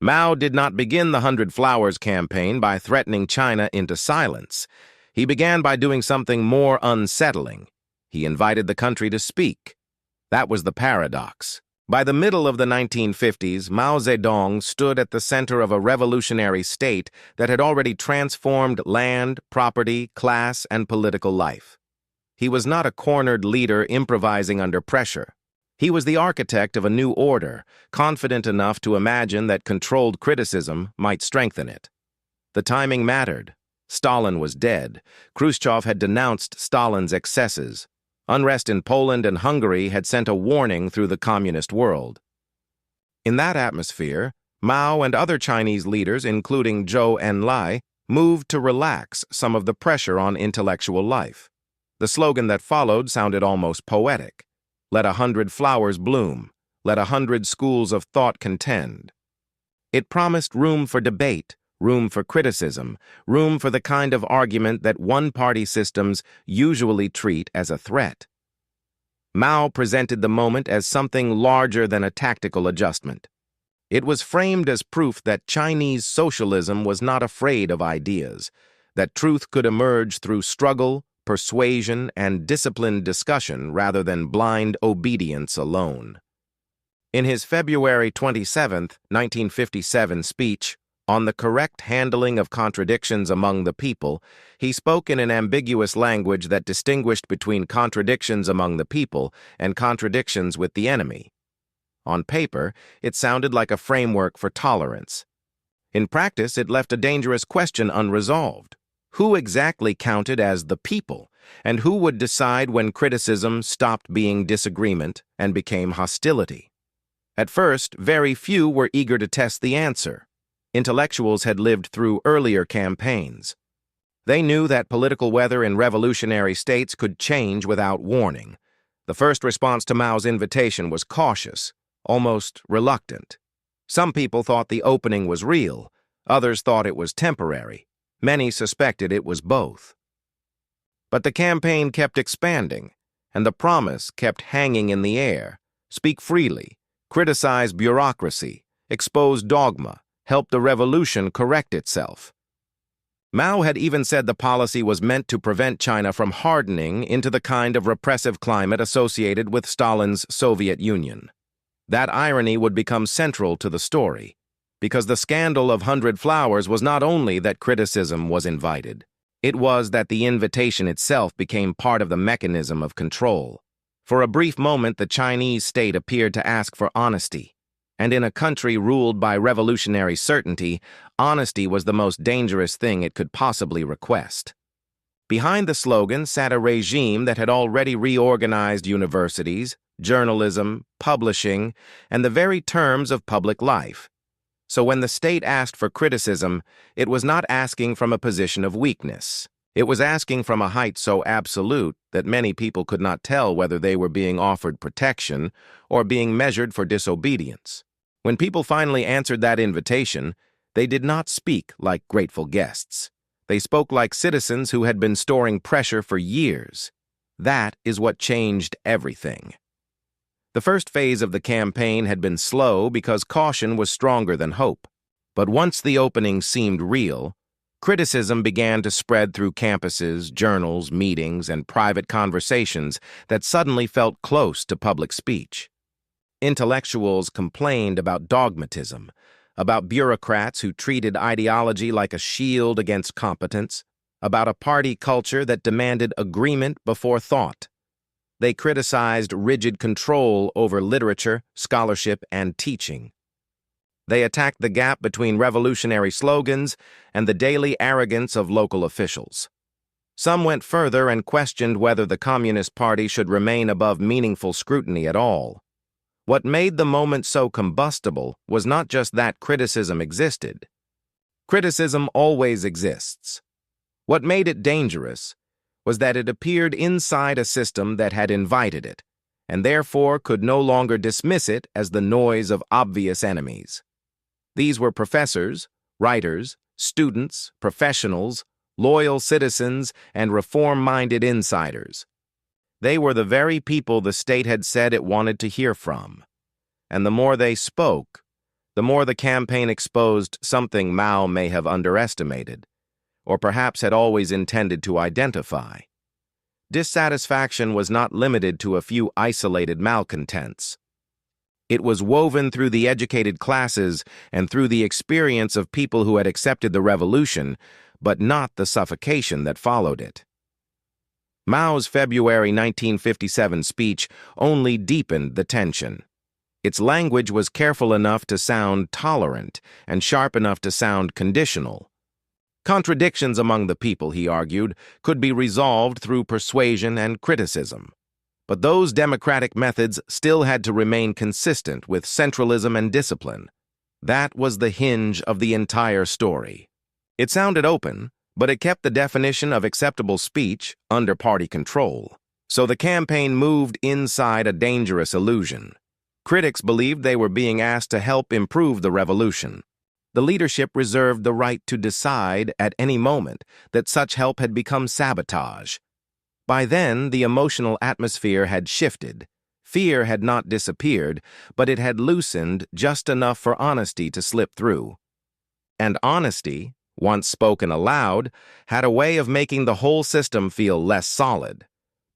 Mao did not begin the Hundred Flowers campaign by threatening China into silence. He began by doing something more unsettling. He invited the country to speak. That was the paradox. By the middle of the 1950s, Mao Zedong stood at the center of a revolutionary state that had already transformed land, property, class, and political life. He was not a cornered leader improvising under pressure. He was the architect of a new order, confident enough to imagine that controlled criticism might strengthen it. The timing mattered. Stalin was dead. Khrushchev had denounced Stalin's excesses. Unrest in Poland and Hungary had sent a warning through the communist world. In that atmosphere, Mao and other Chinese leaders, including Zhou Enlai, moved to relax some of the pressure on intellectual life. The slogan that followed sounded almost poetic. Let 100 flowers bloom. Let 100 schools of thought contend. It promised room for debate, room for criticism, room for the kind of argument that one-party systems usually treat as a threat. Mao presented the moment as something larger than a tactical adjustment. It was framed as proof that Chinese socialism was not afraid of ideas, that truth could emerge through struggle, persuasion, and disciplined discussion rather than blind obedience alone. In his February 27, 1957 speech, on the correct handling of contradictions among the people, he spoke in an ambiguous language that distinguished between contradictions among the people and contradictions with the enemy. On paper, it sounded like a framework for tolerance. In practice, it left a dangerous question unresolved. Who exactly counted as the people, and who would decide when criticism stopped being disagreement and became hostility? At first, very few were eager to test the answer. Intellectuals had lived through earlier campaigns. They knew that political weather in revolutionary states could change without warning. The first response to Mao's invitation was cautious, almost reluctant. Some people thought the opening was real, others thought it was temporary. Many suspected it was both. But the campaign kept expanding, and the promise kept hanging in the air. Speak freely, criticize bureaucracy, expose dogma, help the revolution correct itself. Mao had even said the policy was meant to prevent China from hardening into the kind of repressive climate associated with Stalin's Soviet Union. That irony would become central to the story, because the scandal of 100 Flowers was not only that criticism was invited, it was that the invitation itself became part of the mechanism of control. For a brief moment, the Chinese state appeared to ask for honesty, and in a country ruled by revolutionary certainty, honesty was the most dangerous thing it could possibly request. Behind the slogan sat a regime that had already reorganized universities, journalism, publishing, and the very terms of public life. So when the state asked for criticism, it was not asking from a position of weakness. It was asking from a height so absolute that many people could not tell whether they were being offered protection or being measured for disobedience. When people finally answered that invitation, they did not speak like grateful guests. They spoke like citizens who had been storing pressure for years. That is what changed everything. The first phase of the campaign had been slow because caution was stronger than hope. But once the opening seemed real, criticism began to spread through campuses, journals, meetings, and private conversations that suddenly felt close to public speech. Intellectuals complained about dogmatism, about bureaucrats who treated ideology like a shield against competence, about a party culture that demanded agreement before thought. They criticized rigid control over literature, scholarship, and teaching. They attacked the gap between revolutionary slogans and the daily arrogance of local officials. Some went further and questioned whether the Communist Party should remain above meaningful scrutiny at all. What made the moment so combustible was not just that criticism existed. Criticism always exists. What made it dangerous was that it appeared inside a system that had invited it, and therefore could no longer dismiss it as the noise of obvious enemies. These were professors, writers, students, professionals, loyal citizens, and reform-minded insiders. They were the very people the state had said it wanted to hear from. And the more they spoke, the more the campaign exposed something Mao may have underestimated, or perhaps had always intended to identify. Dissatisfaction was not limited to a few isolated malcontents. It was woven through the educated classes and through the experience of people who had accepted the revolution, but not the suffocation that followed it. Mao's February 1957 speech only deepened the tension. Its language was careful enough to sound tolerant and sharp enough to sound conditional. Contradictions among the people, he argued, could be resolved through persuasion and criticism. But those democratic methods still had to remain consistent with centralism and discipline. That was the hinge of the entire story. It sounded open, but it kept the definition of acceptable speech under party control. So the campaign moved inside a dangerous illusion. Critics believed they were being asked to help improve the revolution. The leadership reserved the right to decide at any moment that such help had become sabotage. By then, the emotional atmosphere had shifted. Fear had not disappeared, but it had loosened just enough for honesty to slip through. And honesty, once spoken aloud, had a way of making the whole system feel less solid.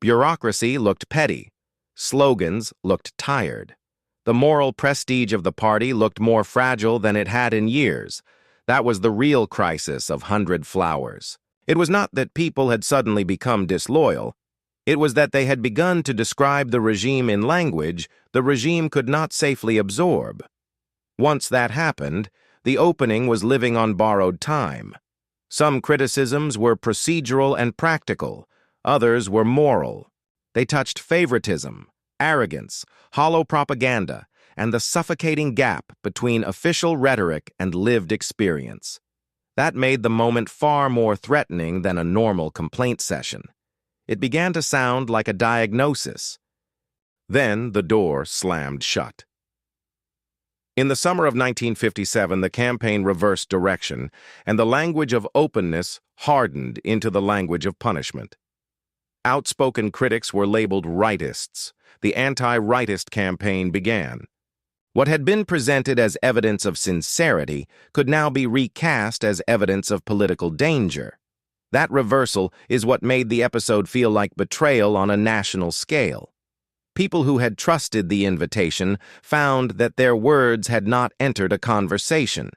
Bureaucracy looked petty. Slogans looked tired. The moral prestige of the party looked more fragile than it had in years. That was the real crisis of 100 Flowers. It was not that people had suddenly become disloyal. It was that they had begun to describe the regime in language the regime could not safely absorb. Once that happened, the opening was living on borrowed time. Some criticisms were procedural and practical. Others were moral. They touched favoritism, arrogance, hollow propaganda, and the suffocating gap between official rhetoric and lived experience. That made the moment far more threatening than a normal complaint session. It began to sound like a diagnosis. Then the door slammed shut. In the summer of 1957, the campaign reversed direction, and the language of openness hardened into the language of punishment. Outspoken critics were labeled rightists. The Anti-Rightist campaign began. What had been presented as evidence of sincerity could now be recast as evidence of political danger. That reversal is what made the episode feel like betrayal on a national scale. People who had trusted the invitation found that their words had not entered a conversation.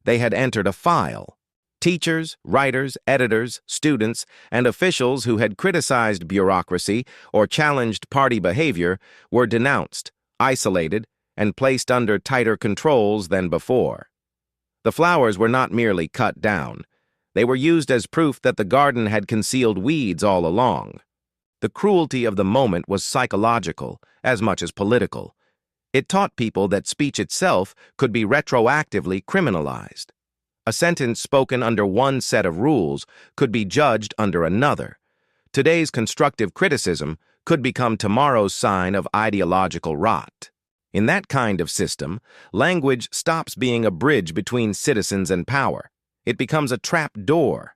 They had entered a file. Teachers, writers, editors, students, and officials who had criticized bureaucracy or challenged party behavior were denounced, isolated, and placed under tighter controls than before. The flowers were not merely cut down. They were used as proof that the garden had concealed weeds all along. The cruelty of the moment was psychological as much as political. It taught people that speech itself could be retroactively criminalized. A sentence spoken under one set of rules could be judged under another. Today's constructive criticism could become tomorrow's sign of ideological rot. In that kind of system, language stops being a bridge between citizens and power. It becomes a trap door.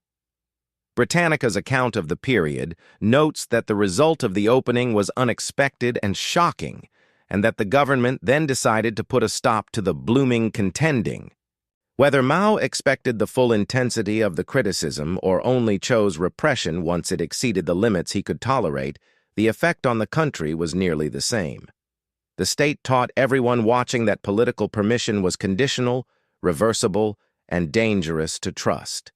Britannica's account of the period notes that the result of the opening was unexpected and shocking, and that the government then decided to put a stop to the blooming contending. Whether Mao expected the full intensity of the criticism or only chose repression once it exceeded the limits he could tolerate, the effect on the country was nearly the same. The state taught everyone watching that political permission was conditional, reversible, and dangerous to trust.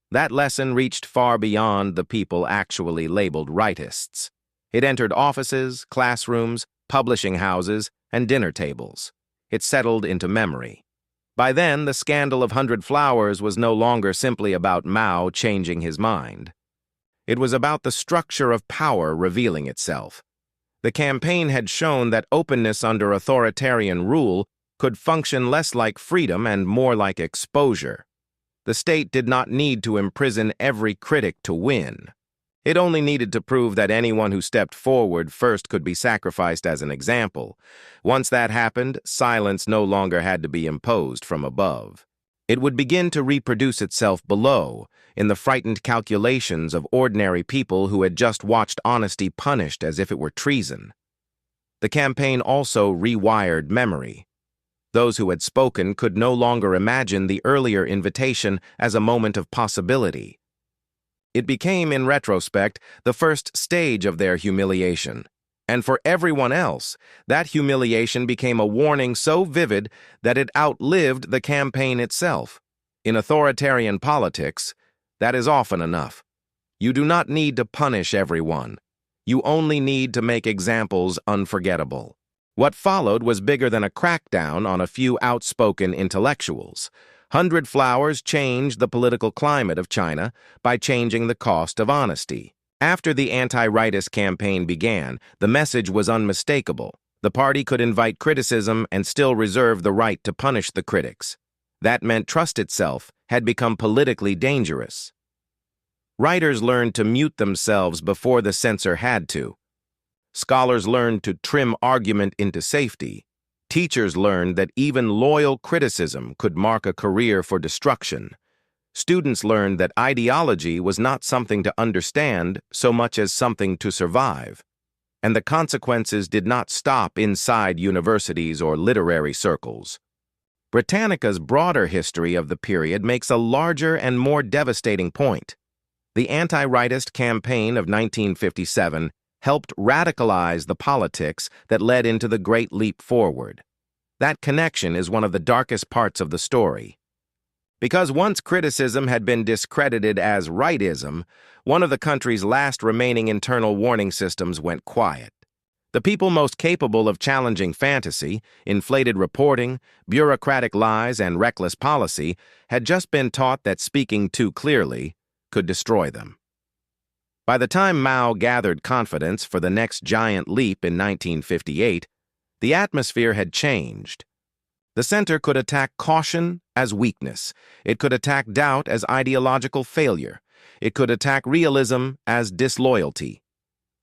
That lesson reached far beyond the people actually labeled rightists. It entered offices, classrooms, publishing houses, and dinner tables. It settled into memory. By then, the scandal of 100 Flowers was no longer simply about Mao changing his mind. It was about the structure of power revealing itself. The campaign had shown that openness under authoritarian rule could function less like freedom and more like exposure. The state did not need to imprison every critic to win. It only needed to prove that anyone who stepped forward first could be sacrificed as an example. Once that happened, silence no longer had to be imposed from above. It would begin to reproduce itself below, in the frightened calculations of ordinary people who had just watched honesty punished as if it were treason. The campaign also rewired memory. Those who had spoken could no longer imagine the earlier invitation as a moment of possibility. It became, in retrospect, the first stage of their humiliation. And for everyone else, that humiliation became a warning so vivid that it outlived the campaign itself. In authoritarian politics, that is often enough. You do not need to punish everyone. You only need to make examples unforgettable. What followed was bigger than a crackdown on a few outspoken intellectuals. 100 Flowers changed the political climate of China by changing the cost of honesty. After the Anti-Rightist campaign began, the message was unmistakable. The party could invite criticism and still reserve the right to punish the critics. That meant trust itself had become politically dangerous. Writers learned to mute themselves before the censor had to. Scholars learned to trim argument into safety. Teachers learned that even loyal criticism could mark a career for destruction. Students learned that ideology was not something to understand so much as something to survive. And the consequences did not stop inside universities or literary circles. Britannica's broader history of the period makes a larger and more devastating point. The Anti-Rightist campaign of 1957 helped radicalize the politics that led into the Great Leap Forward. That connection is one of the darkest parts of the story. Because once criticism had been discredited as rightism, one of the country's last remaining internal warning systems went quiet. The people most capable of challenging fantasy, inflated reporting, bureaucratic lies, and reckless policy had just been taught that speaking too clearly could destroy them. By the time Mao gathered confidence for the next giant leap in 1958, the atmosphere had changed. The center could attack caution as weakness. It could attack doubt as ideological failure. It could attack realism as disloyalty.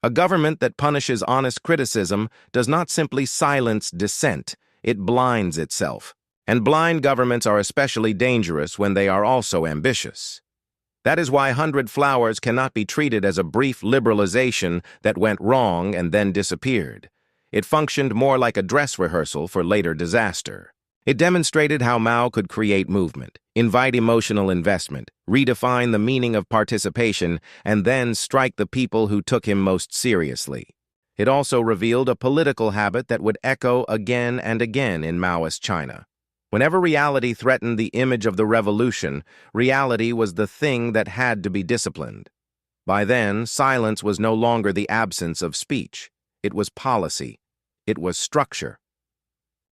A government that punishes honest criticism does not simply silence dissent, it blinds itself. And blind governments are especially dangerous when they are also ambitious. That is why 100 Flowers cannot be treated as a brief liberalization that went wrong and then disappeared. It functioned more like a dress rehearsal for later disaster. It demonstrated how Mao could create movement, invite emotional investment, redefine the meaning of participation, and then strike the people who took him most seriously. It also revealed a political habit that would echo again and again in Maoist China. Whenever reality threatened the image of the revolution, reality was the thing that had to be disciplined. By then, silence was no longer the absence of speech. It was policy. It was structure.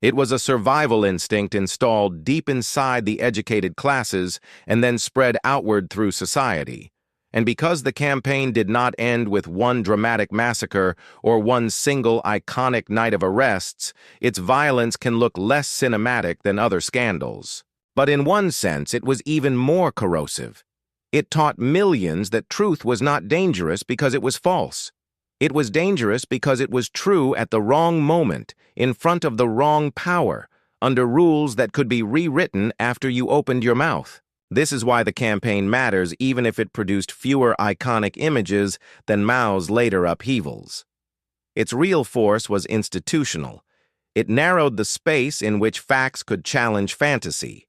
It was a survival instinct installed deep inside the educated classes and then spread outward through society. And because the campaign did not end with one dramatic massacre or one single iconic night of arrests, its violence can look less cinematic than other scandals. But in one sense, it was even more corrosive. It taught millions that truth was not dangerous because it was false. It was dangerous because it was true at the wrong moment, in front of the wrong power, under rules that could be rewritten after you opened your mouth. This is why the campaign matters even if it produced fewer iconic images than Mao's later upheavals. Its real force was institutional. It narrowed the space in which facts could challenge fantasy.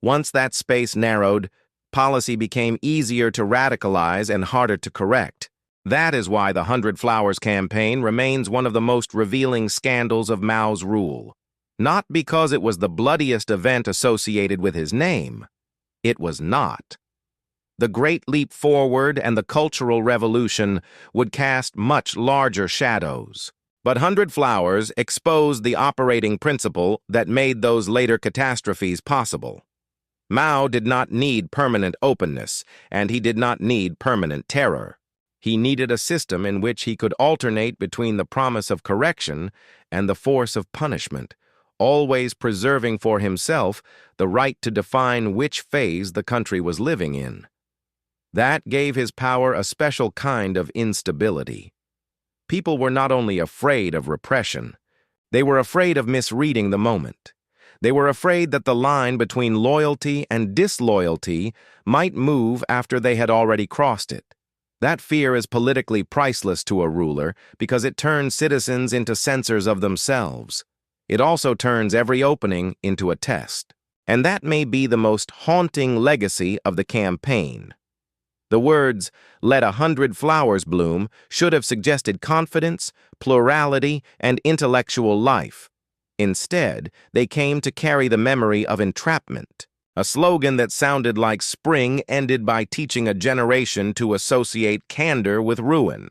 Once that space narrowed, policy became easier to radicalize and harder to correct. That is why the 100 Flowers campaign remains one of the most revealing scandals of Mao's rule. Not because it was the bloodiest event associated with his name. It was not. The Great Leap Forward and the Cultural Revolution would cast much larger shadows. But 100 Flowers exposed the operating principle that made those later catastrophes possible. Mao did not need permanent openness, and he did not need permanent terror. He needed a system in which he could alternate between the promise of correction and the force of punishment, always preserving for himself the right to define which phase the country was living in. That gave his power a special kind of instability. People were not only afraid of repression, they were afraid of misreading the moment. They were afraid that the line between loyalty and disloyalty might move after they had already crossed it. That fear is politically priceless to a ruler because it turns citizens into censors of themselves. It also turns every opening into a test. And that may be the most haunting legacy of the campaign. The words, "Let 100 flowers bloom," should have suggested confidence, plurality, and intellectual life. Instead, they came to carry the memory of entrapment. A slogan that sounded like spring ended by teaching a generation to associate candor with ruin.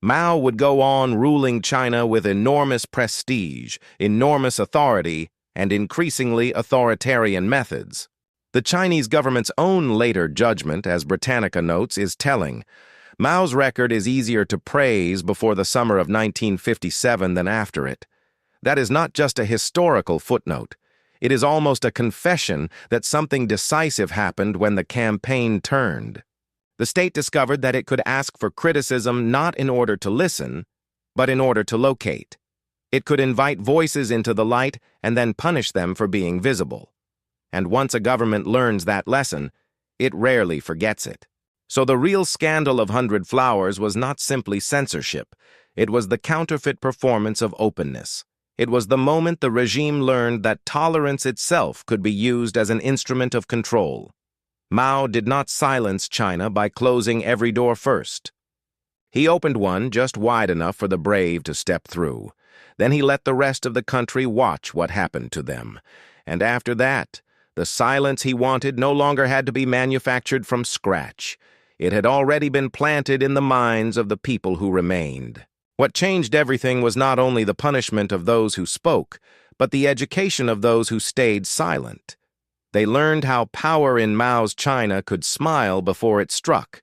Mao would go on ruling China with enormous prestige, enormous authority, and increasingly authoritarian methods. The Chinese government's own later judgment, as Britannica notes, is telling. Mao's record is easier to praise before the summer of 1957 than after it. That is not just a historical footnote. It is almost a confession that something decisive happened when the campaign turned. The state discovered that it could ask for criticism not in order to listen, but in order to locate. It could invite voices into the light and then punish them for being visible. And once a government learns that lesson, it rarely forgets it. So the real scandal of 100 Flowers was not simply censorship. It was the counterfeit performance of openness. It was the moment the regime learned that tolerance itself could be used as an instrument of control. Mao did not silence China by closing every door first. He opened one just wide enough for the brave to step through. Then he let the rest of the country watch what happened to them. And after that, the silence he wanted no longer had to be manufactured from scratch. It had already been planted in the minds of the people who remained. What changed everything was not only the punishment of those who spoke, but the education of those who stayed silent. They learned how power in Mao's China could smile before it struck.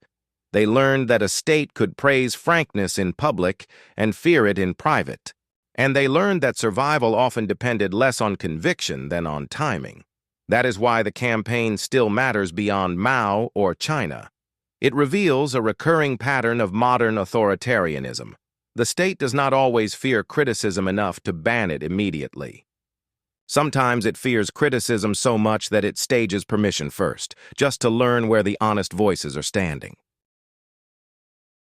They learned that a state could praise frankness in public and fear it in private. And they learned that survival often depended less on conviction than on timing. That is why the campaign still matters beyond Mao or China. It reveals a recurring pattern of modern authoritarianism. The state does not always fear criticism enough to ban it immediately. Sometimes it fears criticism so much that it stages permission first, just to learn where the honest voices are standing.